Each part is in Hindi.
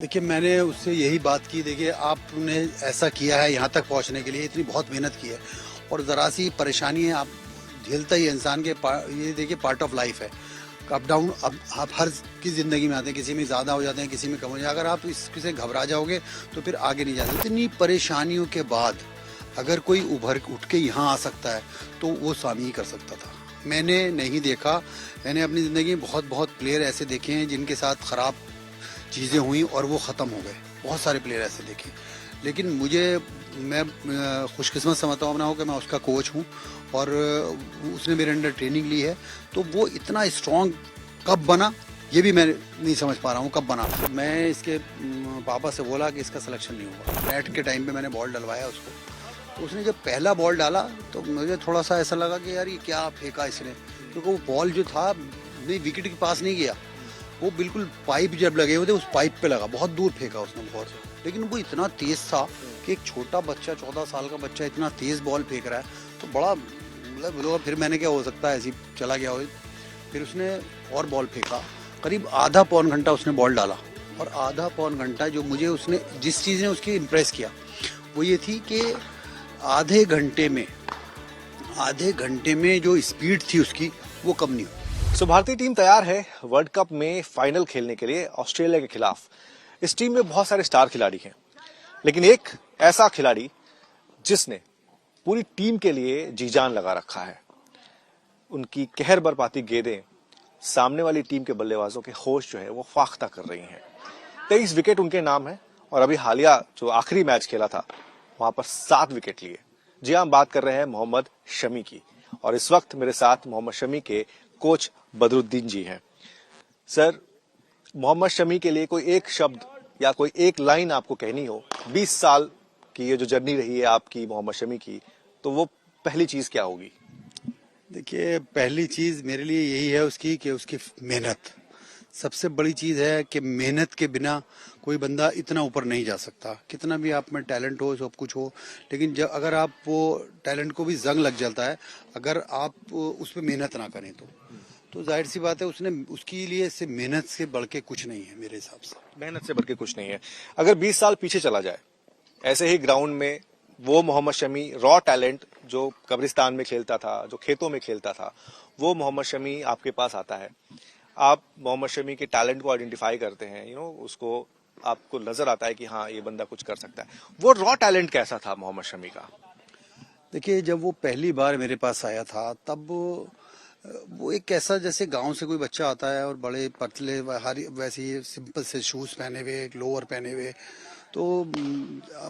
देखिए, मैंने उससे यही बात की। देखिए, आपने ऐसा किया है यहाँ तक पहुँचने के लिए, इतनी बहुत मेहनत की है और ज़रा सी परेशानी है, आप झेलता ही है इंसान के ये देखिए पार्ट ऑफ लाइफ है। अप डाउन अब आप हर की ज़िंदगी में आते हैं, किसी में ज़्यादा हो जाते हैं, किसी में कम हो जाते हैं। अगर आप इससे घबरा जाओगे तो फिर आगे नहीं जाते। इतनी परेशानियों के बाद अगर कोई उठ के यहाँ आ सकता है तो वो सामी ही कर सकता था। मैंने नहीं देखा। मैंने अपनी ज़िंदगी में बहुत बहुत प्लेयर ऐसे देखे हैं जिनके साथ ख़राब चीज़ें हुई और वो ख़त्म हो गए। बहुत सारे प्लेयर ऐसे देखे, लेकिन मैं खुशकिस्मत समझता हूँ अपना हो कि मैं उसका कोच हूँ और उसने मेरे अंडर ट्रेनिंग ली है। तो वो इतना स्ट्रॉन्ग कब बना ये भी मैं नहीं समझ पा रहा हूँ, कब बना। तो मैं इसके पापा से बोला कि इसका सिलेक्शन नहीं हुआ। नेट के टाइम पे मैंने बॉल डलवाया उसको, तो उसने जब पहला बॉल डाला तो मुझे थोड़ा सा ऐसा लगा कि यार ये क्या फेंका इसने, क्योंकि वो बॉल जो था नहीं विकेट के पास नहीं गया, वो बिल्कुल पाइप जब लगे हुए थे उस पाइप पे लगा। बहुत दूर फेंका उसने बहुत, लेकिन वो इतना तेज था कि एक छोटा बच्चा 14 साल का बच्चा इतना तेज बॉल फेंक रहा है तो बड़ा मतलब फिर मैंने क्या हो सकता है ऐसी चला गया हो। फिर उसने और बॉल फेंका, करीब आधा पौन घंटा उसने बॉल डाला और आधा पौन घंटा जो मुझे उसने जिस चीज़ ने उसकी इम्प्रेस किया वो ये थी कि आधे घंटे में जो स्पीड थी उसकी वो कम नहीं हुई। सो भारतीय टीम तैयार है वर्ल्ड कप में फाइनल खेलने के लिए ऑस्ट्रेलिया के खिलाफ। इस टीम में बहुत सारे स्टार खिलाड़ी हैं, लेकिन एक ऐसा खिलाड़ी जिसने पूरी टीम के लिए जी जान लगा रखा है। उनकी कहर बरपाती गेंदें सामने वाली टीम के बल्लेबाजों के होश जो है वो फाख्ता कर रही हैं। 23 विकेट उनके नाम है और अभी हालिया जो आखिरी मैच खेला था वहां पर 7 विकेट लिए। जी हम बात कर रहे हैं मोहम्मद शमी की और इस वक्त मेरे साथ मोहम्मद शमी के कोच बदरुद्दीन जी हैं। सर, मोहम्मद शमी के लिए कोई एक शब्द या कोई एक लाइन आपको कहनी हो, 20 साल की ये जो जर्नी रही है आपकी मोहम्मद शमी की, तो वो पहली चीज क्या होगी? देखिए, पहली चीज़ मेरे लिए यही है उसकी कि उसकी मेहनत सबसे बड़ी चीज़ है कि मेहनत के बिना कोई बंदा इतना ऊपर नहीं जा सकता। कितना भी आप में टैलेंट हो, सब कुछ हो, लेकिन जब अगर आप वो टैलेंट को भी जंग लग जाता है अगर आप उस पर मेहनत ना करें तो जाहिर सी बात है उसने उसके लिए से मेहनत से बढ़ के कुछ नहीं है मेरे हिसाब से। मेहनत से बढ़ के कुछ नहीं है। अगर 20 साल पीछे चला जाए, ऐसे ही ग्राउंड में वो मोहम्मद शमी रॉ टैलेंट जो कब्रिस्तान में खेलता था, जो खेतों में खेलता था, वो मोहम्मद शमी आपके पास आता है। आप मोहम्मद शमी के टैलेंट को आइडेंटिफाई करते हैं, उसको आपको नजर आता है कि हाँ ये बंदा कुछ कर सकता है। वो रॉ टैलेंट कैसा था मोहम्मद शमी का? देखिए, जब वो पहली बार मेरे पास आया था तब वो एक ऐसा जैसे गांव से कोई बच्चा आता है और बड़े पतले वैसे ही सिंपल से शूज पहने हुए, एक लोअर पहने हुए। तो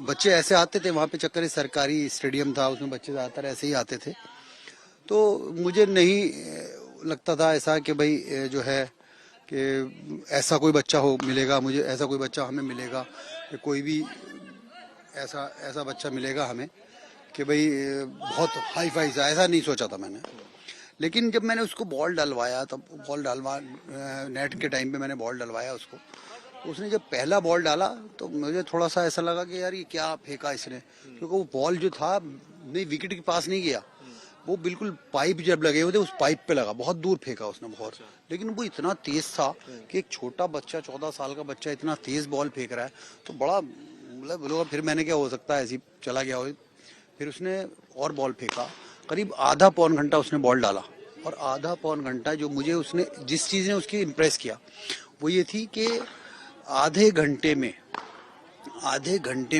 बच्चे ऐसे आते थे वहाँ पे, चक्कर सरकारी स्टेडियम था उसमें बच्चे ज़्यादातर ऐसे ही आते थे। तो मुझे नहीं लगता था ऐसा कि भाई जो है कि ऐसा कोई बच्चा मिलेगा मुझे, ऐसा कोई बच्चा हमें मिलेगा कि कोई भी ऐसा ऐसा बच्चा मिलेगा हमें कि भाई बहुत हाई फाई सा, ऐसा नहीं सोचा था मैंने। लेकिन जब मैंने उसको बॉल डलवाया तब नेट के टाइम पे मैंने बॉल डलवाया उसको, उसने जब पहला बॉल डाला तो मुझे थोड़ा सा ऐसा लगा कि यार ये क्या फेंका इसने, क्योंकि वो बॉल जो था नहीं विकेट के पास नहीं गया, वो बिल्कुल पाइप जब लगे हुए थे उस पाइप पे लगा। बहुत दूर फेंका उसने बहुत, लेकिन वो इतना तेज था कि एक छोटा बच्चा 14 साल का बच्चा इतना तेज बॉल फेंक रहा है तो बड़ा मतलब फिर मैंने क्या हो सकता है ऐसी चला गया हो। फिर उसने और बॉल फेंका, करीब आधा पौन घंटा उसने बॉल डाला और आधा पौन घंटा जो मुझे उसने जिस चीज़ ने उसकी इम्प्रेस किया वो ये थी कि आधे घंटे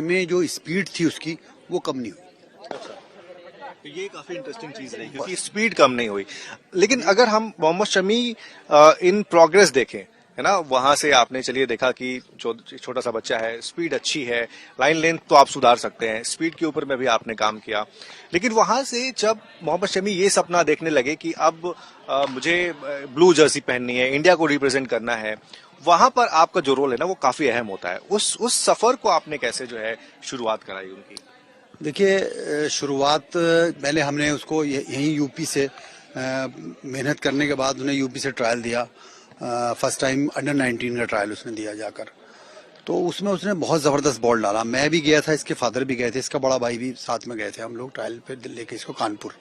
में जो स्पीड थी उसकी वो कम नहीं हुई। तो ये काफी इंटरेस्टिंग चीज रही क्योंकि स्पीड कम नहीं हुई। लेकिन अगर हम मोहम्मद शमी इन प्रोग्रेस देखें, है ना, वहां से आपने चलिए देखा कि जो छोटा सा बच्चा है, स्पीड अच्छी है, लाइन लेंथ तो आप सुधार सकते हैं, स्पीड के ऊपर में भी आपने काम किया। लेकिन वहां से जब मोहम्मद शमी ये सपना देखने लगे कि अब मुझे ब्लू जर्सी पहननी है, इंडिया को रिप्रेजेंट करना है, वहां पर आपका जो रोल है ना वो काफी अहम होता है। उस सफर को आपने कैसे जो है शुरुआत कराई उनकी? देखिए, शुरुआत पहले हमने उसको यहीं यूपी से मेहनत करने के बाद उन्हें यूपी से ट्रायल दिया। फर्स्ट टाइम अंडर 19 का ट्रायल उसने दिया जाकर, तो उसमें उसने बहुत ज़बरदस्त बॉल डाला। मैं भी गया था, इसके फादर भी गए थे, इसका बड़ा भाई भी साथ में गए थे, हम लोग ट्रायल पे लेके इसको कानपुर।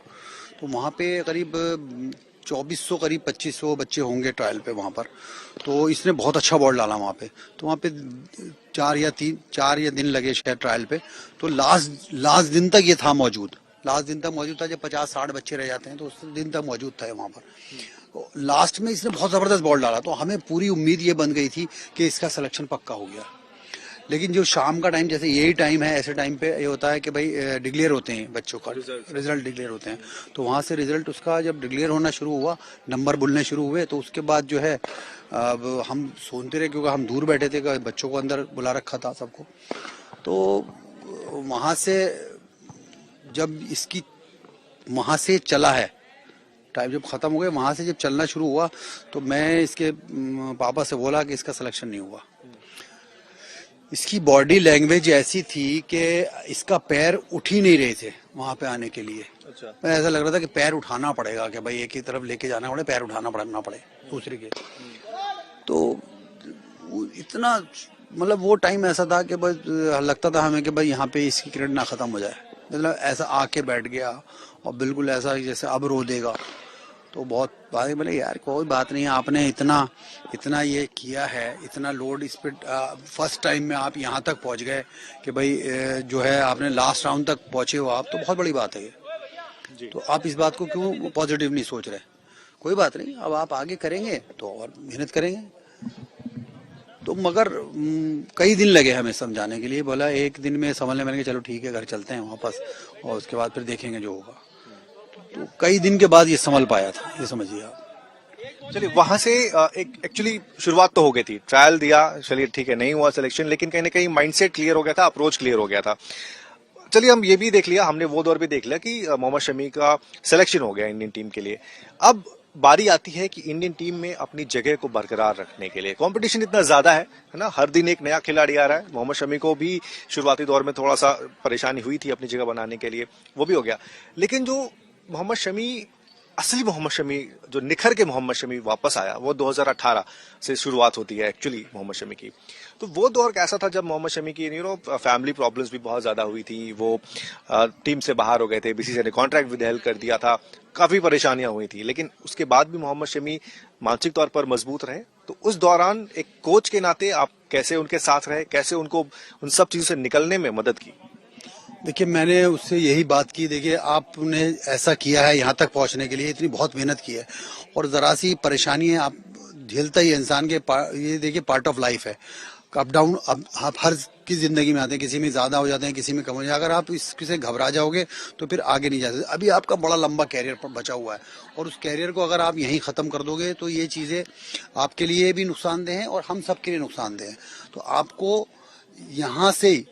तो वहाँ पे करीब 2400 करीब 2500 बच्चे होंगे ट्रायल पे वहाँ पर। तो इसने बहुत अच्छा बॉल डाला वहाँ पे। तो वहाँ पे 4 या दिन लगे शायद ट्रायल पे। तो लास्ट दिन तक ये था मौजूद। लास्ट दिन तक मौजूद था, जब 50-60 बच्चे रह जाते हैं तो उस दिन तक मौजूद था वहाँ पर। लास्ट में इसने बहुत ज़बरदस्त बॉल डाला, तो हमें पूरी उम्मीद ये बन गई थी कि इसका सिलेक्शन पक्का हो गया। लेकिन जो शाम का टाइम, जैसे यही टाइम है, ऐसे टाइम पे ये होता है कि भाई डिक्लेयर होते हैं बच्चों का, रिजल्ट डिक्लेयर होते हैं। तो वहाँ से रिजल्ट उसका जब डिक्लेयर होना शुरू हुआ, नंबर बोलने शुरू हुए, तो उसके बाद जो है अब हम सुनते रहे, क्योंकि हम दूर बैठे थे, बच्चों को अंदर बुला रखा था सबको। तो वहाँ से जब इसकी वहाँ से चला है, टाइम जब खत्म हो गया, वहाँ से जब चलना शुरू हुआ, तो मैं इसके पापा से बोला कि इसका सिलेक्शन नहीं हुआ। इसकी बॉडी लैंग्वेज ऐसी थी कि इसका पैर उठ ही नहीं रहे थे वहां पे आने के लिए। अच्छा। ऐसा लग रहा था कि पैर उठाना पड़ेगा, कि भाई एक ही तरफ लेके जाना पड़े, पैर उठाना पड़ना पड़े दूसरे के। तो इतना मतलब वो टाइम ऐसा था कि बस लगता था हमें कि भाई यहाँ पे इसकी क्रिकेट ना खत्म हो जाए। मतलब ऐसा आके बैठ गया और बिल्कुल ऐसा जैसे अब रो देगा। तो बहुत भाई बोले यार कोई बात नहीं, आपने इतना ये किया है, इतना लोड इस पे, फर्स्ट टाइम में आप यहाँ तक पहुँच गए कि भाई जो है आपने लास्ट राउंड तक पहुँचे हो आप, तो बहुत बड़ी बात है ये। तो आप इस बात को क्यों पॉजिटिव नहीं सोच रहे? कोई बात नहीं, अब आप आगे करेंगे तो और मेहनत करेंगे। तो मगर कई दिन लगे हमें समझाने के लिए। बोला एक दिन में समझने मैंने कहा चलो ठीक है, घर चलते हैं वापस, और उसके बाद फिर देखेंगे जो होगा। तो कई दिन के बाद ये संभल पाया था, ये समझिए आप। चलिए, वहां से एक एक्चुअली शुरुआत तो हो गई थी, ट्रायल दिया, चलिए ठीक है, नहीं हुआ सिलेक्शन, लेकिन कहीं ना कहीं माइंडसेट क्लियर हो गया था, अप्रोच क्लियर हो गया था। चलिए, हम ये भी देख लिया, हमने वो दौर भी देख लिया कि मोहम्मद शमी का सिलेक्शन हो गया इंडियन टीम के लिए। अब बारी आती है कि इंडियन टीम में अपनी जगह को बरकरार रखने के लिए कंपटीशन इतना ज्यादा है ना, हर दिन एक नया खिलाड़ी आ रहा है। मोहम्मद शमी को भी शुरुआती दौर में थोड़ा सा परेशानी हुई थी अपनी जगह बनाने के लिए, वो भी हो गया। लेकिन जो मोहम्मद शमी, असली मोहम्मद शमी, जो निखर के मोहम्मद शमी वापस आया, वो 2018 से शुरुआत होती है एक्चुअली मोहम्मद शमी की। तो वो दौर कैसा था जब मोहम्मद शमी की फैमिली प्रॉब्लम्स भी बहुत ज्यादा हुई थी, वो टीम से बाहर हो गए थे, बीसीसीआई ने कॉन्ट्रैक्ट विदहेल्ड कर दिया था, काफी परेशानियां हुई थी, लेकिन उसके बाद भी मोहम्मद शमी मानसिक तौर पर मजबूत रहे। तो उस दौरान एक कोच के नाते आप कैसे उनके साथ रहे, कैसे उनको उन सब चीजों से निकलने में मदद की? देखिए, मैंने उससे यही बात की, देखिए आपने ऐसा किया है, यहाँ तक पहुँचने के लिए इतनी बहुत मेहनत की है, और ज़रा सी परेशानी है, आप झेलता ही इंसान के ये देखिए पार्ट ऑफ लाइफ है। अप डाउन अब आप हर की ज़िंदगी में आते हैं, किसी में ज़्यादा हो जाते हैं, किसी में कम हो जाते हैं। अगर आप इससे घबरा जाओगे तो फिर आगे नहीं जा सकते। अभी आपका बड़ा लंबा कैरियर बचा हुआ है, और उस कैरियर को अगर आप यहीं ख़त्म कर दोगे तो ये चीज़ें आपके लिए भी नुकसानदेह हैं और हम सब के लिए नुकसानदेह हैं। तो आपको यहाँ से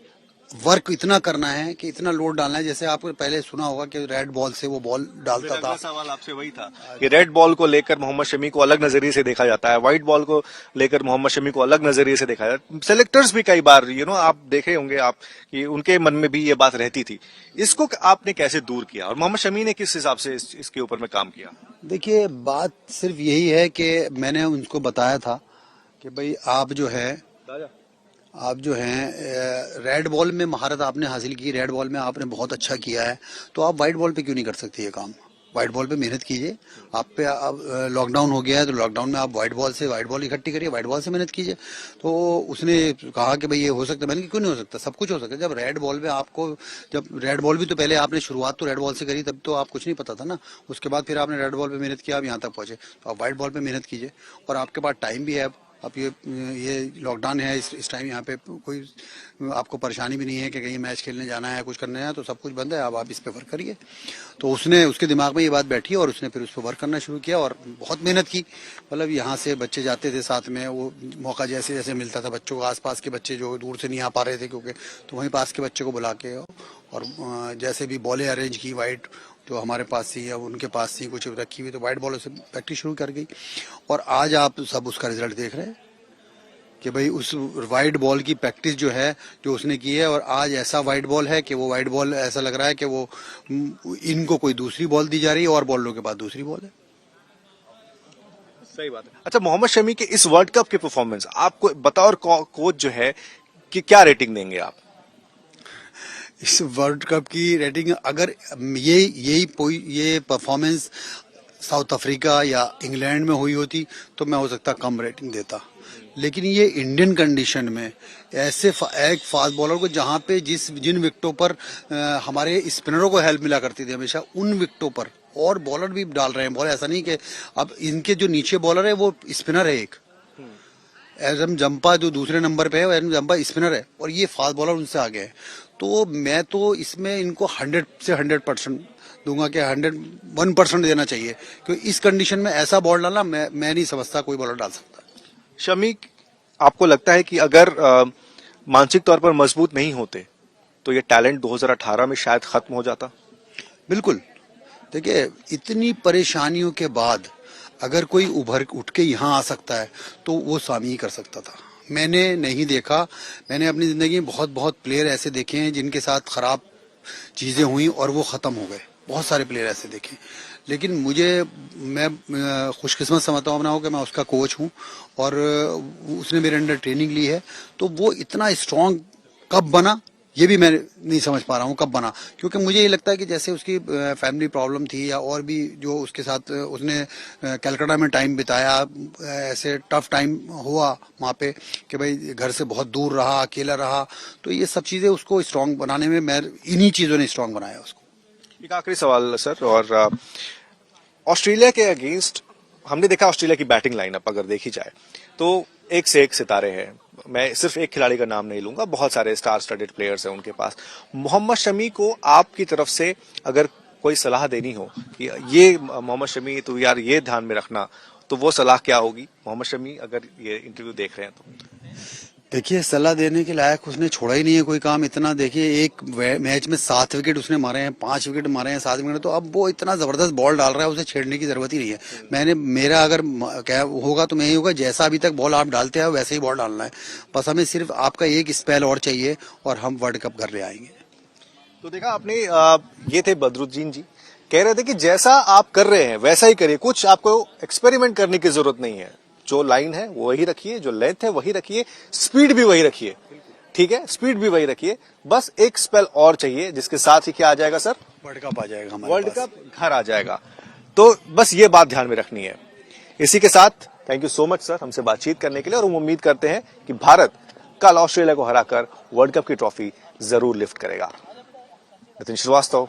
वर्क इतना करना है कि इतना लोड डालना है। जैसे आपने पहले सुना होगा कि रेड बॉल से वो बॉल डालता था। सवाल आपसे वही था कि रेड बॉल को लेकर मोहम्मद शमी को अलग नजरिए से देखा जाता है, व्हाइट बॉल को लेकर मोहम्मद शमी को अलग नजरिए से देखा जाता है। सेलेक्टर्स भी कई बार आप देखे होंगे आप कि उनके मन में भी ये बात रहती थी। इसको आपने कैसे दूर किया और मोहम्मद शमी ने किस हिसाब से इसके ऊपर में काम किया? देखिए, बात सिर्फ यही है कि मैंने उनको बताया था कि भाई आप जो हैं रेड बॉल में महारत आपने हासिल की, रेड बॉल में आपने बहुत अच्छा किया है, तो आप वाइट बॉल पे क्यों नहीं कर सकते ये काम? वाइट बॉल पे मेहनत कीजिए। आप पे अब लॉकडाउन हो गया है, तो लॉकडाउन में आप वाइट बॉल इकट्ठी करिए, वाइट बॉल से मेहनत कीजिए। तो उसने कहा कि भाई ये हो सकता है। मैंने कहा क्यों नहीं हो सकता, सब कुछ हो सकता है। जब रेड बॉल में आपको, जब रेड बॉल भी तो पहले आपने शुरुआत तो रेड बॉल से करी, तब तो आप कुछ नहीं पता था ना। उसके बाद फिर आपने रेड बॉल पे मेहनत किया, आप यहाँ तक पहुंचे। तो आप वाइट बॉल पे मेहनत कीजिए, और आपके पास टाइम भी है। अब ये लॉकडाउन है, इस टाइम यहाँ पे कोई आपको परेशानी भी नहीं है कि कहीं मैच खेलने जाना है, कुछ करना है, तो सब कुछ बंद है। अब आप इस पे वर्क करिए। तो उसके दिमाग में ये बात बैठी और उसने फिर उस पर वर्क करना शुरू किया और बहुत मेहनत की। मतलब यहाँ से बच्चे जाते थे साथ में, वो मौका जैसे जैसे मिलता था बच्चों को, आसपास के बच्चे जो दूर से नहीं आ पा रहे थे क्योंकि, तो वहीं पास के बच्चे को बुला के और जैसे भी बॉलें अरेंज की, वाइट जो हमारे पास थी या उनके पास थी कुछ रखी हुई, तो वाइट बॉलों से प्रैक्टिस शुरू कर गई। और आज आप सब उसका रिजल्ट देख रहे हैं कि भाई उस वाइट बॉल की प्रैक्टिस जो है, जो उसने की है, और आज ऐसा वाइट बॉल है कि वो वाइट बॉल ऐसा लग रहा है कि वो इनको कोई दूसरी बॉल दी जा रही है और बॉलों के पास दूसरी बॉल है। सही बात है। अच्छा, मोहम्मद शमी के इस वर्ल्ड कप के परफॉर्मेंस आपको बतौर कोच जो है कि क्या रेटिंग देंगे आप? इस वर्ल्ड कप की रेटिंग, अगर ये परफॉर्मेंस साउथ अफ्रीका या इंग्लैंड में हुई होती तो मैं हो सकता कम रेटिंग देता, लेकिन ये इंडियन कंडीशन में ऐसे एक फास्ट बॉलर को जहां पे जिन विकेटों पर हमारे स्पिनरों को हेल्प मिला करती थी हमेशा, उन विकेटों पर और बॉलर भी डाल रहे हैं बॉल। ऐसा नहीं कि अब इनके जो नीचे बॉलर है वो स्पिनर है, एक एडम जंपा जो दूसरे नंबर पे है, एडम जंपा स्पिनर है और ये फास्ट बॉलर उनसे आगे है। तो मैं तो इसमें इनको 100 से 100% दूंगा कि 101% देना चाहिए, क्योंकि इस कंडीशन में ऐसा बॉल डालना मैं नहीं समझता कोई बॉलर डाल सकता। शमी, आपको लगता है कि अगर मानसिक तौर पर मजबूत नहीं होते तो ये टैलेंट 2018 में शायद खत्म हो जाता? बिल्कुल। देखिए, इतनी परेशानियों के बाद अगर कोई उठ के यहाँ आ सकता है तो वो सामी ही कर सकता था। मैंने नहीं देखा, मैंने अपनी जिंदगी में बहुत प्लेयर ऐसे देखे हैं जिनके साथ खराब चीजें हुई और वो खत्म हो गए। बहुत सारे प्लेयर ऐसे देखे, लेकिन मैं खुशकिस्मत समझता हूँ अपना कि मैं उसका कोच हूँ और उसने मेरे अंडर ट्रेनिंग ली है। तो वो इतना स्ट्रांग कब बना ये भी मैं नहीं समझ पा रहा हूँ कब बना, क्योंकि मुझे ये लगता है कि जैसे उसकी फैमिली प्रॉब्लम थी या और भी जो उसके साथ उसने कलकत्ता में टाइम बिताया, ऐसे टफ टाइम हुआ वहाँ पे कि भाई घर से बहुत दूर रहा, अकेला रहा, तो ये सब चीज़ें उसको स्ट्रांग बनाने में इन्हीं चीज़ों ने स्ट्रांग बनाया उसको। एक आखिरी सवाल सर, और ऑस्ट्रेलिया के अगेंस्ट हमने देखा ऑस्ट्रेलिया की बैटिंग लाइनअप अगर देखी जाए तो एक से एक सितारे हैं। मैं सिर्फ एक खिलाड़ी का नाम नहीं लूंगा, बहुत सारे स्टार स्टडेड प्लेयर्स हैं उनके पास। मोहम्मद शमी को आपकी तरफ से अगर कोई सलाह देनी हो कि ये मोहम्मद शमी तो यार ये ध्यान में रखना, तो वो सलाह क्या होगी? मोहम्मद शमी अगर ये इंटरव्यू देख रहे हैं तो देखिए, सलाह देने के लायक उसने छोड़ा ही नहीं है कोई काम इतना। देखिए, एक मैच में 7 विकेट उसने मारे हैं, 5 विकेट मारे हैं 7 विकेट, तो अब वो इतना जबरदस्त बॉल डाल रहा है, उसे छेड़ने की जरूरत ही नहीं है। मेरा अगर क्या होगा तो मैं यही होगा, जैसा अभी तक बॉल आप डालते हैं वैसे ही बॉल डालना है। बस हमें सिर्फ आपका एक स्पेल और चाहिए और हम वर्ल्ड कप घर ले आएंगे। तो देखा आपने, ये थे बदरुद्दीन जी, कह रहे थे कि जैसा आप कर रहे हैं वैसा ही करिए, कुछ आपको एक्सपेरिमेंट करने की जरूरत नहीं है। जो लाइन है वो वही रखिए, जो लेंथ है वही रखिए, स्पीड भी वही रखिए, ठीक है, स्पीड भी वही रखिए। बस एक स्पेल और चाहिए जिसके साथ ही क्या आ जाएगा सर? वर्ल्ड कप आ जाएगा, वर्ल्ड कप घर आ जाएगा। तो बस ये बात ध्यान में रखनी है। इसी के साथ thank you so much sir हमसे बातचीत करने के लिए, और हम उम्मीद करते हैं कि भारत कल ऑस्ट्रेलिया को हराकर वर्ल्ड कप की ट्रॉफी जरूर लिफ्ट करेगा। नितिन श्रीवास्तव,